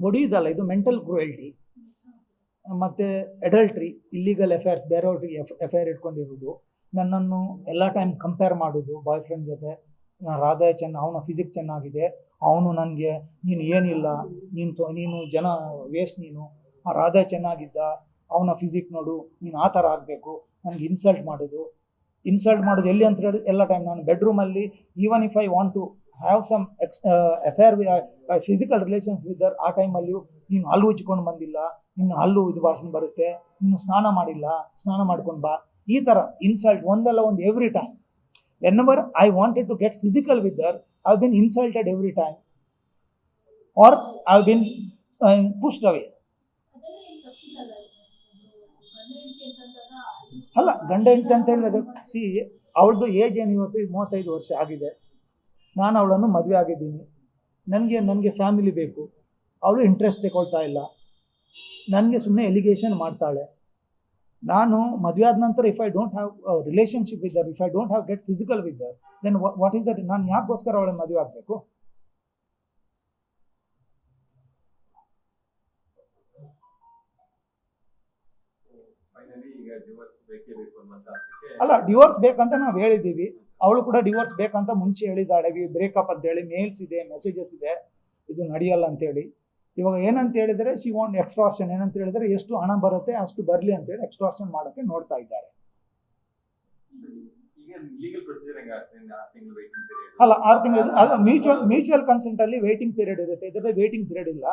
ಹೊಡೆಯುವುದಲ್ಲ, ಇದು mental cruelty ಮತ್ತು adultery, illegal affairs, ಬೇರೆಯವ್ರಿಗೆ ಎಫ್.ಐ.ಆರ್ ಇಟ್ಕೊಂಡಿರೋದು, ನನ್ನನ್ನು ಎಲ್ಲ ಟೈಮ್ ಕಂಪೇರ್ ಮಾಡೋದು ಬಾಯ್ ಫ್ರೆಂಡ್ ಜೊತೆ. ರಾಧಾ ಅವನ ಫಿಸಿಕ್ ಚೆನ್ನಾಗಿದೆ, ಅವನು ನನಗೆ ನೀನು ಏನಿಲ್ಲ, ನೀನು ಜನ ವೇಸ್ಟ್, ನೀನು ಆ ರಾಧಾ ಚೆನ್ನಾಗಿದ್ದ, ಅವನ ಫಿಸಿಕ್ ನೋಡು, ನೀನು ಆ ಥರ ಆಗಬೇಕು, ನನಗೆ ಇನ್ಸಲ್ಟ್ ಮಾಡೋದು ಎಲ್ಲಿ ಅಂತ ಹೇಳಿ ಎಲ್ಲ ಟೈಮ್. ನಾನು ಬೆಡ್ರೂಮಲ್ಲಿ even if I want to have some affair physical relations with their, ಆ ಟೈಮಲ್ಲಿಯೂ ನೀನು ಹಲ್ಲು ಉಜ್ಕೊಂಡು ಬಂದಿಲ್ಲ, ನಿನ್ನ ಹಲ್ಲು ಇದು ವಾಸನೆ ಬರುತ್ತೆ, ನೀನು ಸ್ನಾನ ಮಾಡಿಲ್ಲ, ಸ್ನಾನ ಮಾಡ್ಕೊಂಡು ಬಾ, ಈ ಥರ ಇನ್ಸಲ್ಟ್ ಒಂದಲ್ಲ ಒಂದು every time. Whenever I wanted to get physical with their, I have been insulted every time or I have been pushed away. ಅಲ್ಲ, ಗಂಡ ಹೆಂಡತಿ ಅಂತ ಹೇಳಿದಾಗ ಅವಳದು ಏಜ್ ಏನು ಇವತ್ತು 35 ವರ್ಷ ಆಗಿದೆ, ನಾನು ಅವಳನ್ನು ಮದುವೆ ಆಗಿದ್ದೀನಿ, ನನಗೆ ಫ್ಯಾಮಿಲಿ ಬೇಕು, ಅವಳು ಇಂಟ್ರೆಸ್ಟ್ ತಗೊಳ್ತಾ ಇಲ್ಲ, ನನಗೆ ಸುಮ್ಮನೆ ಎಲಿಗೇಷನ್ ಮಾಡ್ತಾಳೆ. ನಾನು ಮದುವೆ ಆದ ನಂತರ if I don't have relationship with her, if I don't have get physical with her, then what is that? ನಾನು ಯಾಕೋಸ್ಕರ ಅವಳ ಮದುವೆ ಆಗಬೇಕು? ಅಲ್ಲ, ಡಿವೋರ್ಸ್ ಬೇಕಂತ ನಾವು ಹೇಳಿದ್ದೀವಿ, ಅವಳು ಕೂಡ ಡಿವೋರ್ಸ್ ಬೇಕಂತ ಮುಂಚೆ ಹೇಳಿದ್ದಾಳೆ, ಬ್ರೇಕಪ್ ಅಂತ ಹೇಳಿ ಮೇಲ್ಸ್ ಇದೆ, ಮೆಸೇಜಸ್ ಇದೆ, ಇದು ನಡೆಯಲ್ಲ ಅಂತೇಳಿ. ಇವಾಗ ಏನಂತ ಹೇಳಿದರೆ ಶಿ ವಾಂಟ್ ಎಕ್ಸ್ಟ್ರಾಕ್ಷನ್, ಏನಂತ ಹೇಳಿದರೆ ಎಷ್ಟು ಹಣ ಬರುತ್ತೆ ಅಷ್ಟು ಬರಲಿ ಅಂತೇಳಿ ಎಕ್ಸ್ಟ್ರಾಕ್ಷನ್ ಮಾಡೋಕ್ಕೆ ನೋಡ್ತಾ ಇದ್ದಾರೆ. ಅಲ್ಲ, 6 ತಿಂಗಳು ಅದು ಮ್ಯೂಚುವಲ್ ಕನ್ಸೆಂಟ್ ಅಲ್ಲಿ ವೇಟಿಂಗ್ ಪೀರಿಯಡ್ ಇರುತ್ತೆ, ಇದರಲ್ಲಿ ವೇಟಿಂಗ್ ಪೀರಿಯಡ್ ಇಲ್ಲ.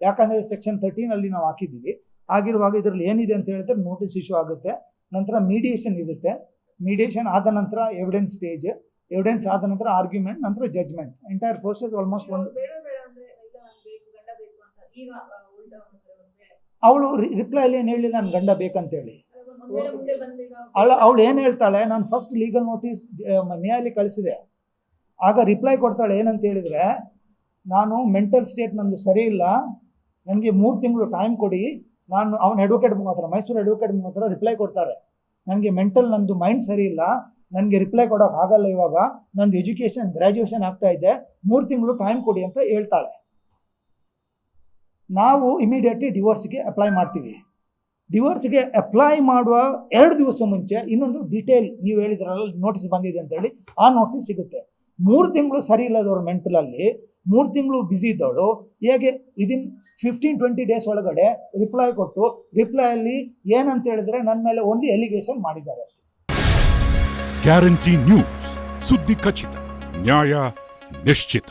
ಯಾಕಂದರೆ ಸೆಕ್ಷನ್ 13 ಅಲ್ಲಿ ನಾವು ಹಾಕಿದ್ದೀವಿ. ಆಗಿರುವಾಗ ಇದರಲ್ಲಿ ಏನಿದೆ ಅಂತ ಹೇಳಿದ್ರೆ ನೋಟಿಸ್ ಇಶ್ಯೂ ಆಗುತ್ತೆ, ನಂತರ ಮೀಡಿಯೇಷನ್ ಇರುತ್ತೆ, ಮೀಡಿಯೇಷನ್ ಆದ ನಂತರ ಎವಿಡೆನ್ಸ್ ಸ್ಟೇಜ್, ಎವಿಡೆನ್ಸ್ ಆದ ನಂತರ ಆರ್ಗ್ಯುಮೆಂಟ್, ನಂತರ ಜಡ್ಜ್ಮೆಂಟ್, ಎಂಟೈರ್ ಪ್ರೋಸೆಸ್ ಆಲ್ಮೋಸ್ಟ್ ಒಂದು. ಅವಳು ರಿಪ್ಲೈಲಿ ಏನು ಹೇಳಿ ನಾನು ಗಂಡ ಬೇಕಂತೇಳಿ. ಅಲ್ಲ, ಅವಳು ಏನು ಹೇಳ್ತಾಳೆ, ನಾನು ಫಸ್ಟ್ ಲೀಗಲ್ ನೋಟಿಸ್ ನ್ಯಾಯಾಲಯ ಕಳಿಸಿದೆ, ಆಗ ರಿಪ್ಲೈ ಕೊಡ್ತಾಳೆ ಏನಂತ ಹೇಳಿದರೆ, ನಾನು ಮೆಂಟಲ್ ಸ್ಟೇಟ್ ನಂದು ಸರಿ ಇಲ್ಲ, ನನಗೆ 3 ತಿಂಗಳು ಟೈಮ್ ಕೊಡಿ, ನಾನು ಅವನ ಅಡ್ವೊಕೇಟ್ ಮಾತ್ರ, ಮೈಸೂರು ಅಡ್ವೊಕೇಟ್ ಮಾತ್ರ ರಿಪ್ಲೈ ಕೊಡ್ತಾರೆ, ನನಗೆ ಮೆಂಟಲ್ ನಂದು ಮೈಂಡ್ ಸರಿ ಇಲ್ಲ, ನನಗೆ ರಿಪ್ಲೈ ಕೊಡೋಕೆ ಆಗಲ್ಲ, ಇವಾಗ ನಂದು ಎಜುಕೇಷನ್ ಗ್ರ್ಯಾಜುಯೇಷನ್ ಆಗ್ತಾ ಇದೆ, 3 ತಿಂಗಳು ಟೈಮ್ ಕೊಡಿ ಅಂತ ಹೇಳ್ತಾಳೆ. ನಾವು ಇಮಿಡಿಯೇಟ್ಲಿ ಡಿವೋರ್ಸ್ಗೆ ಅಪ್ಲೈ ಮಾಡ್ತೀವಿ. ಡಿವೋರ್ಸ್ಗೆ ಅಪ್ಲೈ ಮಾಡುವ 2 ದಿವಸ ಮುಂಚೆ ಇನ್ನೊಂದು ಡೀಟೇಲ್, ನೀವು ಹೇಳಿದ್ರಲ್ಲ ನೋಟಿಸ್ ಬಂದಿದೆ ಅಂತೇಳಿ, ಆ ನೋಟಿಸ್ ಸಿಗುತ್ತೆ. 3 ತಿಂಗಳು ಸರಿ ಇಲ್ಲದವ್ರು ಮೆಂಟಲಲ್ಲಿ, 3 ತಿಂಗಳು ಬ್ಯುಸಿ ಇದ್ದವಳು ಹೇಗೆ ವಿದಿನ್ 15-20 ಡೇಸ್ ಒಳಗಡೆ ರಿಪ್ಲೈ ಕೊಟ್ಟು, ರಿಪ್ಲೈಯಲ್ಲಿ ಏನಂತ ಹೇಳಿದ್ರೆ ನನ್ನ ಮೇಲೆ ಓನ್ಲಿ ಎಲಿಗೇಷನ್ ಮಾಡಿದ್ದಾರೆ ಅಷ್ಟೇ. ಗ್ಯಾರಂಟಿ ನ್ಯೂಸ್, ಸುದ್ದಿ ಖಚಿತ, ನ್ಯಾಯ ನಿಶ್ಚಿತ.